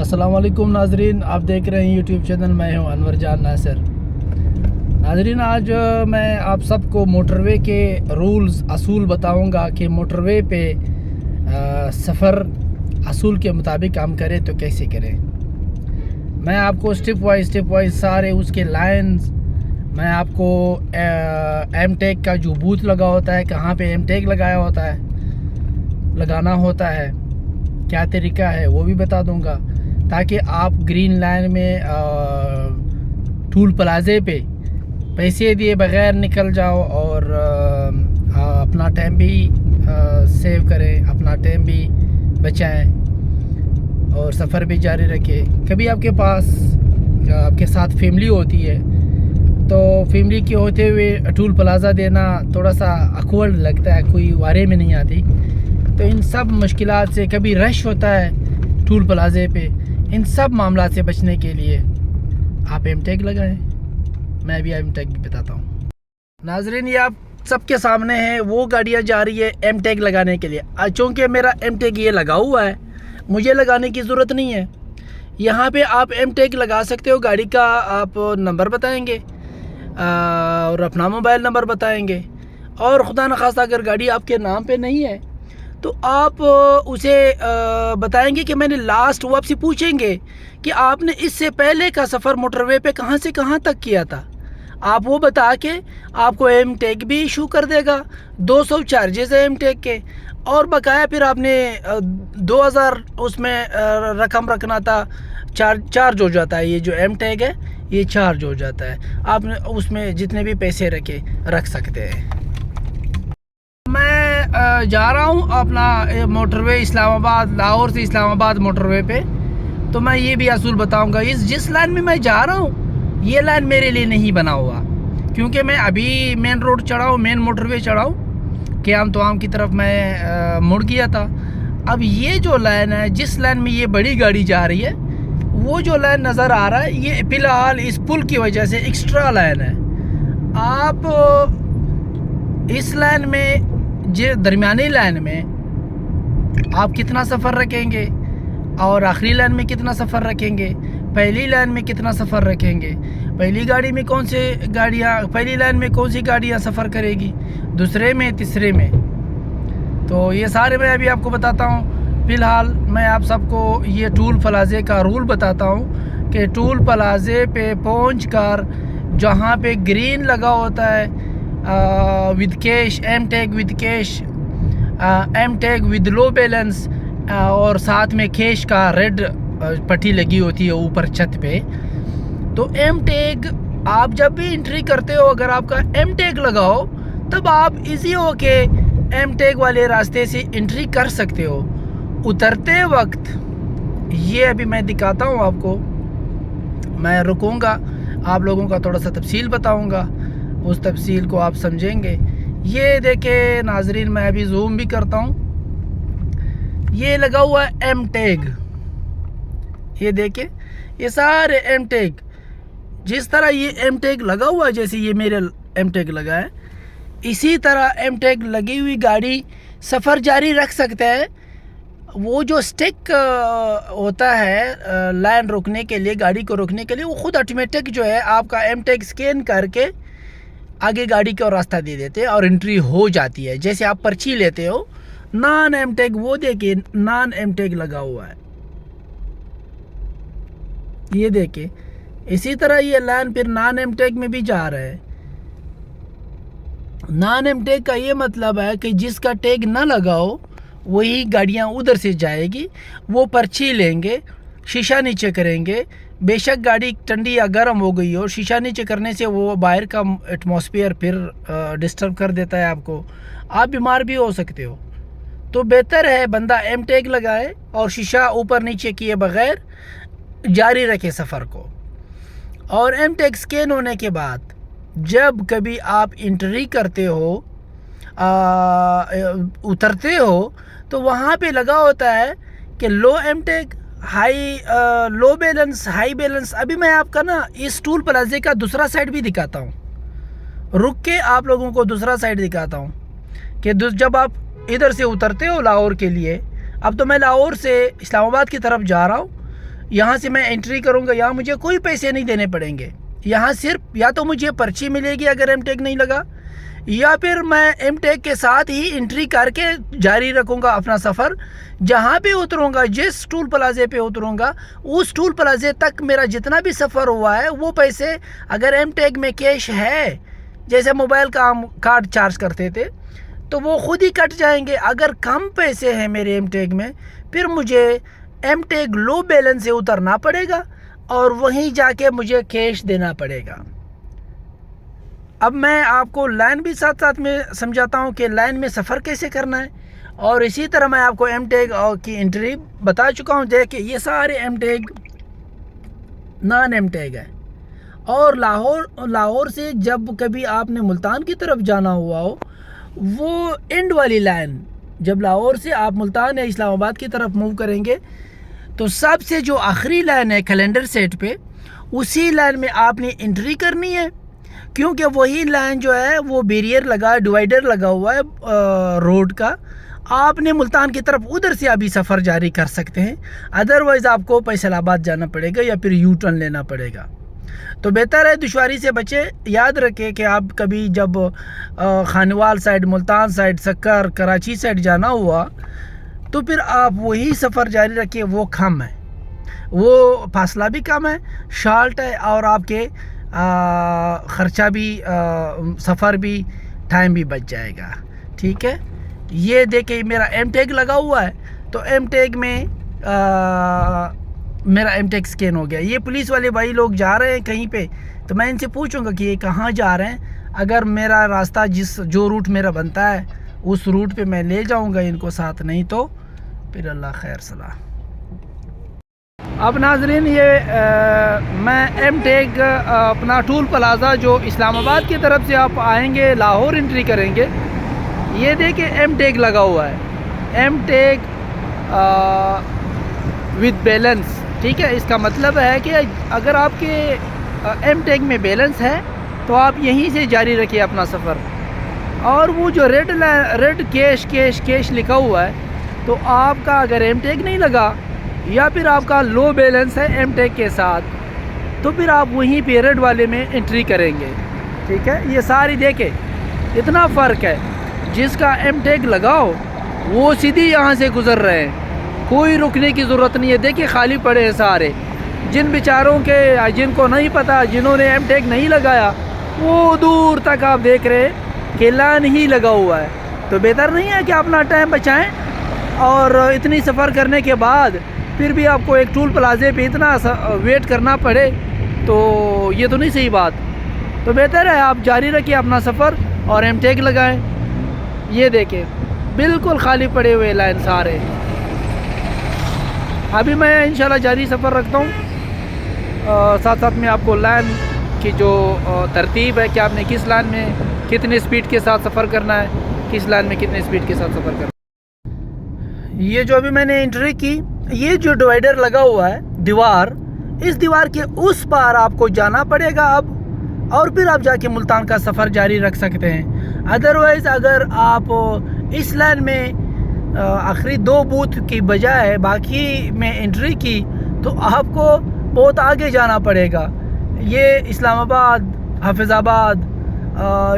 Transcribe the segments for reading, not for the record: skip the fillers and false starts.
अस्सलाम वालेकुम नाजरीन, आप देख रहे हैं यूट्यूब चैनल। मैं हूं अनवर जान नासिर। नाजरीन, आज मैं आप सबको मोटरवे के रूल्स असूल बताऊंगा कि मोटरवे पे सफ़र असूल के मुताबिक हम करें तो कैसे करें। मैं आपको स्टेप वाइज सारे उसके लाइंस, मैं आपको एम टैग का जो बूथ लगा होता है, कहाँ पे एम टैग लगाना होता है, क्या तरीका है, वो भी बता दूंगा, ताकि आप ग्रीन लाइन में टूल प्लाजे पे पैसे दिए बगैर निकल जाओ और अपना टाइम भी सेव करें, अपना टाइम भी बचाएं और सफ़र भी जारी रखें। कभी आपके पास आपके साथ फैमिली होती है तो फैमिली के होते हुए टूल प्लाज़ा देना थोड़ा सा awkward लगता है, कोई वारे में नहीं आती। तो इन सब मुश्किलात से, कभी रश होता है टूल प्लाजे पे, इन सब मामला से बचने के लिए आप एम टैग लगाएं। मैं भी एम टैग भी बताता हूँ। नाजरीन, ये आप सबके सामने है, वो गाड़ियाँ जा रही है एम टैग लगाने के लिए। चूँकि मेरा एम टैग ये लगा हुआ है, मुझे लगाने की ज़रूरत नहीं है। यहाँ पे आप एम टैग लगा सकते हो। गाड़ी का आप नंबर बताएंगे और अपना मोबाइल नंबर बताएंगे, और खुदा न खास्ता अगर गाड़ी आपके नाम पे नहीं है तो आप उसे बताएंगे कि मैंने लास्ट, वो आपसे पूछेंगे कि आपने इससे पहले का सफ़र मोटरवे पे कहाँ से कहाँ तक किया था। आप वो बता के आपको एम टैग भी इशू कर देगा। 200 चार्जेस है एम टैग के, और बकाया फिर आपने 2000 उसमें रकम रखना था, चार्ज हो जाता है। ये जो एम टैग है ये चार्ज हो जाता है, आपने उसमें जितने भी पैसे रख सकते हैं। मैं जा रहा हूँ अपना मोटरवे इस्लामाबाद, लाहौर से इस्लामाबाद मोटरवे पे। तो मैं ये भी असूल बताऊँगा, जिस लाइन में मैं जा रहा हूँ ये लाइन मेरे लिए नहीं बना हुआ, क्योंकि मैं अभी मेन रोड चढ़ा हूँ, मेन मोटरवे चढ़ा हूँ, क्याम तोआम की तरफ मैं मुड़ गया था। अब ये जो लाइन है, जिस लाइन में ये बड़ी गाड़ी जा रही है, वो जो लाइन नज़र आ रहा है, ये फ़िलहाल इस पुल की वजह से एक्स्ट्रा लाइन है। आप इस लाइन में, जो दरमियानी लाइन में आप कितना सफ़र रखेंगे और आखिरी लाइन में कितना सफ़र रखेंगे, पहली लाइन में कितना सफ़र रखेंगे, पहली गाड़ी में कौन से गाड़ियाँ, पहली लाइन में कौन सी गाड़ियाँ सफ़र करेगी, दूसरे में, तीसरे में, तो ये सारे मैं अभी आपको बताता हूँ। फ़िलहाल मैं आप सबको ये टूल प्लाजे का रूल बताता हूँ कि टूल प्लाजे पे पहुँच कर जहाँ पे ग्रीन लगा होता है with cash, M tag with cash, M tag with low balance, और साथ में कैश का रेड पट्टी लगी होती है ऊपर छत पे। तो एम टैग आप जब भी एंट्री करते हो, अगर आपका एम टैग लगाओ तब आप इजी हो के एम टैग वाले रास्ते से एंट्री कर सकते हो। उतरते वक्त ये अभी मैं दिखाता हूँ आपको, मैं रुकूँगा, आप लोगों का थोड़ा सा तफसील बताऊँगा, उस तफसील को आप समझेंगे। ये देखे नाजरीन, मैं अभी जूम भी करता हूँ, ये लगा हुआ है एम टैग। ये देखे, ये सारे एम टैग, जिस तरह ये एम टैग लगा हुआ है, जैसे ये मेरे एम टैग लगा है, इसी तरह एम टैग लगी हुई गाड़ी सफ़र जारी रख सकते हैं। वो जो स्टिक होता है लाइन रोकने के लिए, गाड़ी को रोकने के लिए, वो खुद ऑटोमेटिक जो है आपका एम टैग स्कैन करके आगे गाड़ी को रास्ता दे देते हैं और एंट्री हो जाती है। जैसे आप पर्ची लेते हो नॉन एम टैग, वो देखिए नॉन एम टैग लगा हुआ है, ये देखिए। इसी तरह ये लाइन फिर नॉन एम टैग में भी जा रहा है। नॉन एम टैग का ये मतलब है कि जिसका टैग ना लगाओ वही गाड़ियाँ उधर से जाएगी, वो पर्ची लेंगे, शीशा नीचे करेंगे। बेशक गाड़ी ठंडी या गर्म हो गई हो, शीशा नीचे करने से वो बाहर का एटमॉस्फेयर फिर डिस्टर्ब कर देता है आपको, आप बीमार भी हो सकते हो। तो बेहतर है बंदा एम टैग लगाए और शीशा ऊपर नीचे किए बगैर जारी रखे सफ़र को। और एम टैग स्कैन होने के बाद जब कभी आप एंट्री करते हो, उतरते हो, तो वहाँ पे लगा होता है कि लो एम टैग, हाई, लो बैलेंस, हाई बैलेंस। अभी मैं आपका ना इस टूल प्लाजे का दूसरा साइड भी दिखाता हूँ, रुक के आप लोगों को दूसरा साइड दिखाता हूँ कि जब आप इधर से उतरते हो लाहौर के लिए, अब तो मैं लाहौर से इस्लामाबाद की तरफ जा रहा हूँ, यहाँ से मैं एंट्री करूँगा, यहाँ मुझे कोई पैसे नहीं देने पड़ेंगे। यहाँ सिर्फ या तो मुझे पर्ची मिलेगी अगर एम टैग नहीं लगा, या फिर मैं एम टैग के साथ ही एंट्री करके जारी रखूँगा अपना सफ़र। जहाँ भी उतरूँगा, जिस टूल प्लाजे पे उतरूँगा, उस टूल प्लाजे तक मेरा जितना भी सफ़र हुआ है वो पैसे अगर एम टैग में कैश है, जैसे मोबाइल का हम कार्ड चार्ज करते थे, तो वो खुद ही कट जाएंगे। अगर कम पैसे हैं मेरे एम टैग में, फिर मुझे एम टैग लो बैलेंस से उतरना पड़ेगा और वहीं जाके मुझे कैश देना पड़ेगा। अब मैं आपको लाइन भी साथ साथ में समझाता हूँ कि लाइन में सफ़र कैसे करना है, और इसी तरह मैं आपको एम टैग की एंट्री बता चुका हूँ। देखिए ये सारे M tag non M tag है। और लाहौर से जब कभी आपने मुल्तान की तरफ जाना हुआ हो, वो एंड वाली लाइन, जब लाहौर से आप मुल्तान या इस्लामाबाद की तरफ मूव करेंगे, तो सबसे जो आखिरी लाइन है कैलेंडर सेट पे, उसी लाइन में आपने एंट्री करनी है, क्योंकि वही लाइन जो है वो बैरियर लगा, डिवाइडर लगा हुआ है रोड का। आपने मुल्तान की तरफ उधर से अभी सफ़र जारी कर सकते हैं, अदरवाइज़ आपको फैसलाबाद जाना पड़ेगा या फिर यू टर्न लेना पड़ेगा। तो बेहतर है दुश्वारी से बचे। याद रखें कि आप कभी जब खानवाल साइड, मुल्तान साइड, सक्कर, कराची साइड जाना हुआ, तो फिर आप वही सफ़र जारी रखिए। वो कम है, वो फासला भी कम है, शार्ट है, और आपके ख़र्चा भी, सफ़र भी, टाइम भी बच जाएगा। ठीक है, ये देखिए मेरा एम टैग लगा हुआ है, तो एम टैग में मेरा एम टैग स्कैन हो गया। ये पुलिस वाले भाई लोग जा रहे हैं कहीं पे, तो मैं इनसे पूछूंगा कि ये कहाँ जा रहे हैं। अगर मेरा रास्ता जो रूट मेरा बनता है उस रूट पे मैं ले जाऊंगा इनको साथ, नहीं तो फिर अल्लाह खैर सलाह। अब नाजरीन मैं एम टैग अपना टूल प्लाज़ा जो इस्लामाबाद की तरफ से आप आएंगे, लाहौर एंट्री करेंगे, ये देखिए एम टैग लगा हुआ है, एम टैग विद बैलेंस। ठीक है, इसका मतलब है कि अगर आपके एम टैग में बैलेंस है तो आप यहीं से जारी रखिए अपना सफ़र। और वो जो रेड कैश लिखा हुआ है, तो आपका अगर एम टैग नहीं लगा या फिर आपका लो बैलेंस है एम टैग के साथ, तो फिर आप वहीं पे रेड वाले में एंट्री करेंगे। ठीक है, ये सारी देखे इतना फ़र्क है। जिसका एम टैग लगाओ वो सीधी यहाँ से गुज़र रहे हैं, कोई रुकने की ज़रूरत नहीं है। देखिए खाली पड़े हैं सारे। जिन बेचारों के, जिनको नहीं पता, जिन्होंने एम टैग नहीं लगाया, वो दूर तक आप देख रहे हैं कि लाइन ही लगा हुआ है। तो बेहतर नहीं है कि अपना टाइम बचाएं, और इतनी सफ़र करने के बाद फिर भी आपको एक टूल प्लाजे पे इतना वेट करना पड़े, तो ये तो नहीं सही बात। तो बेहतर है आप जारी रखिए अपना सफ़र और एम टैग लगाएं। ये देखें बिल्कुल खाली पड़े हुए लाइन सारे। अभी मैं इंशाल्लाह जारी सफ़र रखता हूँ, साथ साथ में आपको लाइन की जो तरतीब है कि आपने किस लाइन में कितने स्पीड के साथ सफ़र करना है, किस लाइन में कितने स्पीड के साथ सफ़र करना है। ये जो अभी मैंने एंट्री की, ये जो डिवाइडर लगा हुआ है दीवार, इस दीवार के उस पार आपको जाना पड़ेगा अब, और फिर आप जाके मुल्तान का सफ़र जारी रख सकते हैं। अदरवाइज़ अगर आप इस लाइन में आखिरी 2 बूथ की बजाय बाकी में एंट्री की, तो आपको बहुत आगे जाना पड़ेगा। ये इस्लामाबाद, हाफिज़ाबाद,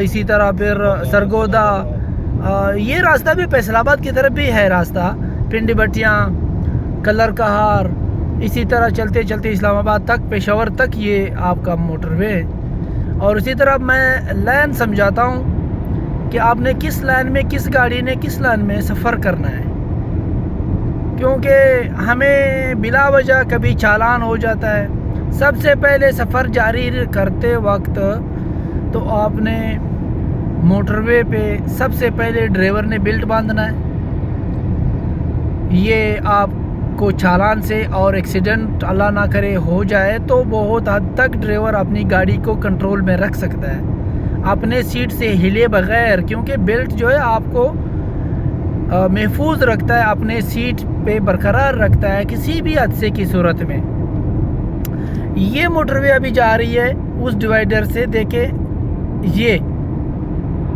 इसी तरह फिर सरगोदा, ये रास्ता भी फैसलाबाद की तरफ भी है रास्ता, पिंडी बटियाँ, कलर कहार, इसी तरह चलते चलते इस्लामाबाद तक, पेशावर तक ये आपका मोटरवे। और इसी तरह मैं लाइन समझाता हूँ कि आपने किस लाइन में, किस गाड़ी ने किस लाइन में सफ़र करना है, क्योंकि हमें बिला वजह कभी चालान हो जाता है। सबसे पहले सफ़र जारी करते वक्त तो आपने मोटरवे पे सबसे पहले ड्राइवर ने बेल्ट बांधना है। ये आपको चालान से और एक्सीडेंट अल्लाह ना करे हो जाए तो बहुत हद तक ड्राइवर अपनी गाड़ी को कंट्रोल में रख सकता है अपने सीट से हिले बगैर, क्योंकि बेल्ट जो है आपको महफूज रखता है, अपने सीट पे बरकरार रखता है किसी भी हादसे की सूरत में। ये मोटरवे अभी जा रही है उस डिवाइडर से, देखे ये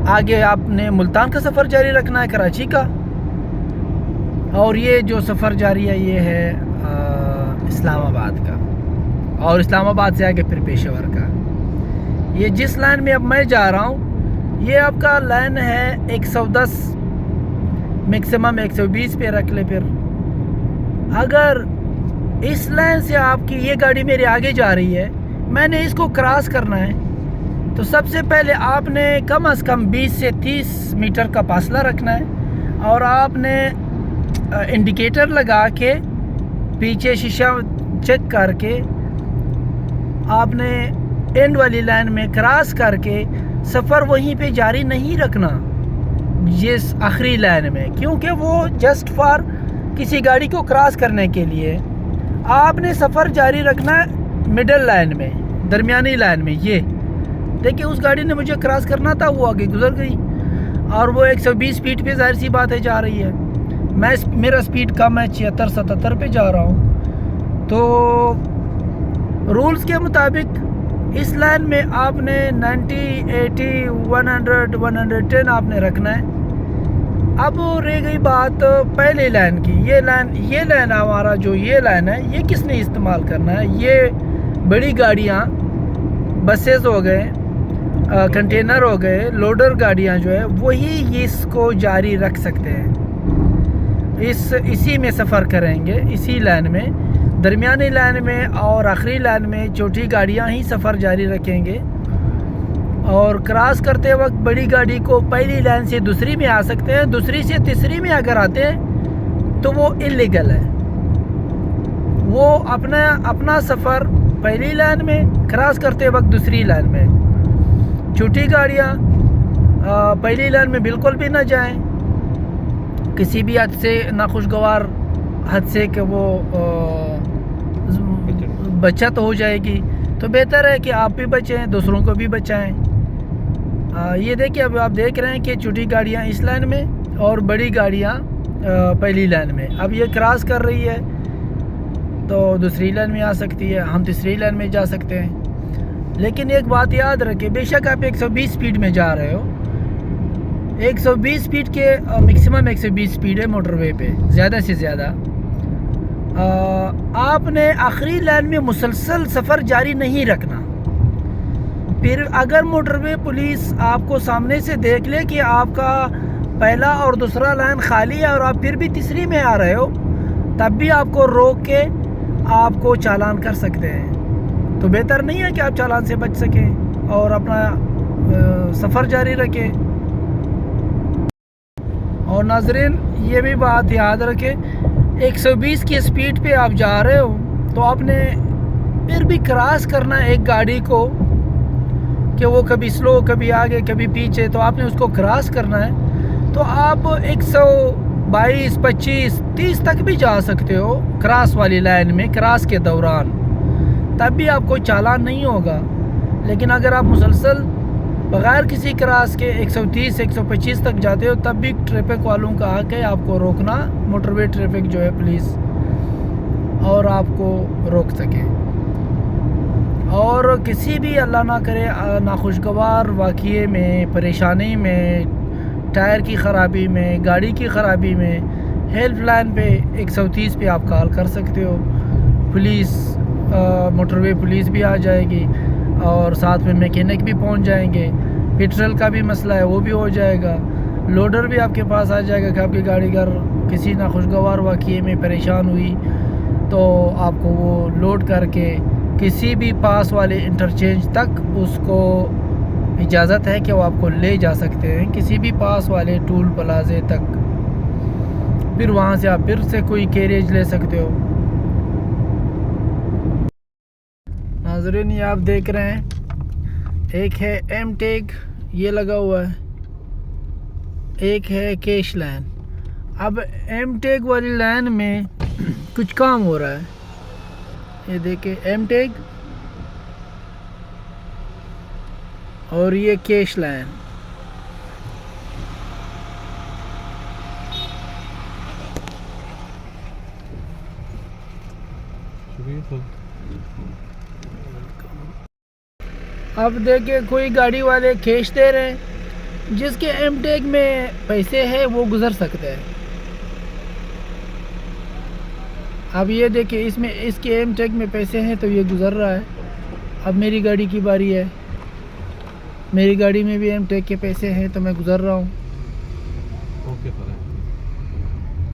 आगे आपने मुल्तान का सफ़र जारी रखना है, कराची का। और ये जो सफ़र जारी है ये है इस्लामाबाद का, और इस्लामाबाद से आगे फिर पेशावर का। ये जिस लाइन में अब मैं जा रहा हूँ ये आपका लाइन है 110, मैक्सिमम 120 पे रख ले। फिर अगर इस लाइन से आपकी ये गाड़ी मेरी आगे जा रही है, मैंने इसको क्रॉस करना है, तो सबसे पहले आपने कम से कम 20 से 30 मीटर का फासला रखना है, और आपने इंडिकेटर लगा के पीछे शीशा चेक करके आपने एंड वाली लाइन में क्रॉस करके सफ़र वहीं पे जारी नहीं रखना जिस आखिरी लाइन में, क्योंकि वो जस्ट फॉर किसी गाड़ी को क्रॉस करने के लिए आपने सफ़र जारी रखना है मिडल लाइन में, दरमियानी लाइन में। ये देखिए उस गाड़ी ने मुझे क्रॉस करना था, वो आगे गुजर गई, और वो 120 स्पीड पे जाहिर सी बात है जा रही है। मेरा स्पीड कम है, 76-77 पे जा रहा हूँ। तो रूल्स के मुताबिक इस लाइन में आपने 90, 80, 100, 110 आपने रखना है। अब रह गई बात पहले लाइन की। ये लाइन हमारा जो ये लाइन है ये किसने इस्तेमाल करना है? ये बड़ी गाड़ियाँ, बसेस हो गए, कंटेनर हो गए, लोडर गाड़ियाँ जो है वही इसको जारी रख सकते हैं, इसी में सफ़र करेंगे, इसी लाइन में, दरमियानी लाइन में और आखिरी लाइन में छोटी गाड़ियाँ ही सफ़र जारी रखेंगे। और क्रॉस करते वक्त बड़ी गाड़ी को पहली लाइन से दूसरी में आ सकते हैं, दूसरी से तीसरी में अगर आते हैं तो वो इलीगल है। वो अपना सफ़र पहली लाइन में, क्रॉस करते वक्त दूसरी लाइन में। छोटी गाड़ियाँ पहली लाइन में बिल्कुल भी ना जाएं, किसी भी हद से नाखुशगवार हद से कि वो बचत हो जाएगी, तो बेहतर है कि आप भी बचें, दूसरों को भी बचाएं। ये देखिए अब आप देख रहे हैं कि छोटी गाड़ियाँ इस लाइन में और बड़ी गाड़ियाँ पहली लाइन में। अब ये क्रॉस कर रही है तो दूसरी लाइन में आ सकती है, हम तीसरी लाइन में जा सकते हैं। लेकिन एक बात याद रखें, बेशक आप 120 स्पीड में जा रहे हो, 120 स्पीड के मैक्सिमम 120 स्पीड है मोटरवे पे, ज़्यादा से ज़्यादा। आपने आखिरी लाइन में मुसलसल सफ़र जारी नहीं रखना। फिर अगर मोटरवे पुलिस आपको सामने से देख ले कि आपका पहला और दूसरा लाइन खाली है और आप फिर भी तीसरी में आ रहे हो, तब भी आपको रोक के आपको चालान कर सकते हैं। तो बेहतर नहीं है कि आप चालान से बच सकें और अपना सफ़र जारी रखें। और नाज़रीन ये भी बात याद रखें, 120 की स्पीड पे आप जा रहे हो तो आपने फिर भी क्रॉस करना एक गाड़ी को कि वो कभी स्लो, कभी आगे, कभी पीछे, तो आपने उसको क्रॉस करना है। तो आप 122, 25, 30 तक भी जा सकते हो क्रॉस वाली लाइन में, क्रॉस के दौरान, तब भी आपको चालान नहीं होगा। लेकिन अगर आप मुसलसल बग़ैर किसी क्रॉस के 130, 125 तक जाते हो, तब भी ट्रैफिक वालों का हक है आपको रोकना, मोटरवे ट्रैफिक जो है पुलिस, और आपको रोक सके। और किसी भी अल्लाह ना करे नाखुशगवार वाक़ये में, परेशानी में, टायर की ख़राबी में, गाड़ी की ख़राबी में, हेल्पलाइन पे 130 पे आप कॉल कर सकते हो। पुलिस, मोटरवे पुलिस भी आ जाएगी और साथ में मैकेनिक भी पहुंच जाएंगे। पेट्रोल का भी मसला है वो भी हो जाएगा। लोडर भी आपके पास आ जाएगा कि आपकी गाड़ी अगर किसी नाखुशगवार वाक़ये में परेशान हुई तो आपको वो लोड करके किसी भी पास वाले इंटरचेंज तक उसको इजाज़त है कि वो आपको ले जा सकते हैं, किसी भी पास वाले टूल प्लाजे तक। फिर वहाँ से आप फिर से कोई कैरेज ले सकते हो। नाज़रीन ये आप देख रहे हैं, एक है एम टैग ये लगा हुआ है, एक है कैश लाइन। अब एम टैग वाली लाइन में कुछ काम हो रहा है, ये देखिए एम टैग और ये कैश लाइन। अब देखिए कोई गाड़ी वाले कैश दे रहे हैं, जिसके एम टैग में पैसे है वो गुजर सकते हैं। अब ये देखिए, इसमें इसके एम टेक में पैसे हैं तो ये गुज़र रहा है। अब मेरी गाड़ी की बारी है, मेरी गाड़ी में भी एम टेक के पैसे हैं तो मैं गुज़र रहा हूँ। ओके फरहान।